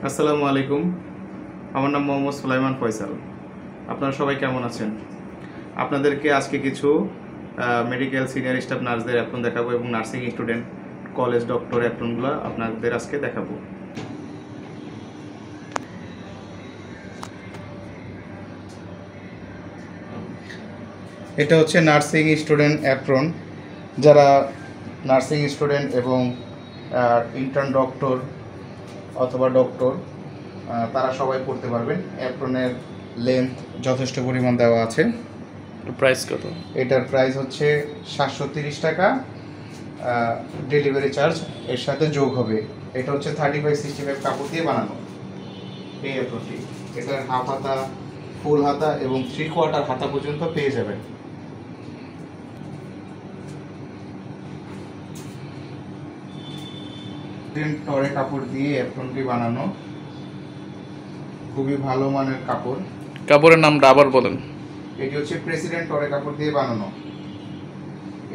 আসসালামু আলাইকুম। আমার নাম মোহাম্মদ সুলাইমান ফয়সাল। আপনারা সবাই কেমন আছেন? আপনাদেরকে আজকে কিছু মেডিকেল সিনিয়র স্টাফ নার্সদের অ্যাপ্রন দেখাবো এবং নার্সিং স্টুডেন্ট কলেজ ডক্টর অ্যাপ্রনগুলো আপনাদের আজকে দেখাবো। এটা হচ্ছে নার্সিং স্টুডেন্ট অ্যাপ্রন। যারা নার্সিং স্টুডেন্ট এবং ইন্টার্ন ডক্টর অথবা ডক্টর তারা সবাই পড়তে পারবেন। অ্যাপ্রনের লেন্থ যথেষ্ট পরিমাণ দেওয়া আছে। প্রাইস কত? এটার প্রাইস হচ্ছে 730 টাকা, ডেলিভারি চার্জ এর সাথে যোগ হবে। এটা হচ্ছে 35-65 কাপড় দিয়ে বানানো এই অ্যাপ্রনটি। এটার হাফ হাতা, ফুল হাতা এবং 3/4 হাতা পর্যন্ত পেয়ে যাবেন। টরে কাপড় দিয়ে অ্যাপ্রনটি বানানো, খুবই ভালো মানের কাপড়। কাপড়ের নামটা আবার বলেন। এটি হচ্ছে প্রেসিডেন্ট টরে কাপড় দিয়ে বানানো।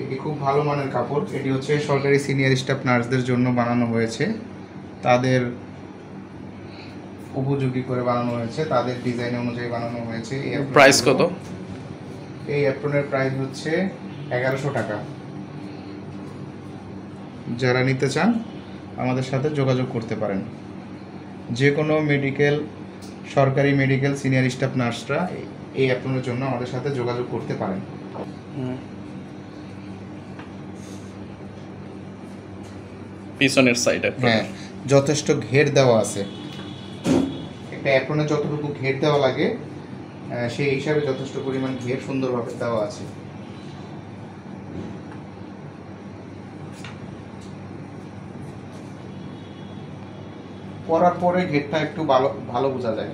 এটি খুব ভালো মানের কাপড়। এটি হচ্ছে সরকারি সিনিয়র স্টাফ নার্সদের জন্য বানানো হয়েছে, তাদের উপযোগী করে বানানো হয়েছে, তাদের ডিজাইন অনুযায়ী বানানো হয়েছে। প্রাইস কত? এই অ্যাপ্রনের প্রাইস হচ্ছে 1100 টাকা। যারা নিতে চান আমাদের সাথে যোগাযোগ করতে পারেন। যে কোনো সরকারি মেডিকেল সিনিয়র স্টাফ নার্সরা এই অ্যাপ্রনের জন্য আমাদের সাথে যোগাযোগ করতে পারেন। পিছনের সাইডে হ্যাঁ, যথেষ্ট ঘের দেওয়া আছে। একটা অ্যাপ্রনে যতটুকু ঘের দেওয়া লাগে সেই হিসাবে যথেষ্ট পরিমাণ ঘের সুন্দরভাবে দেওয়া আছে। পরার পরে ঘেরটা একটু ভালো বোঝা যায়।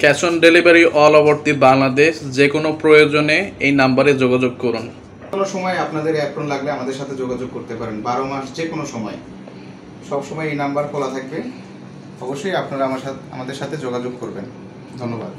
Cash on delivery all over the Bangladesh. যে কোনো প্রয়োজনে এই নাম্বারে যোগাযোগ করুন। কোনো সময় আপনাদের অ্যাপ্রন লাগলে আমাদের সাথে যোগাযোগ করতে পারেন। 12 মাস যে কোনো সময়, সব সময় এই নাম্বার খোলা থাকবে। অবশ্যই আপনারা আমাদের সাথে যোগাযোগ করবেন। ধন্যবাদ।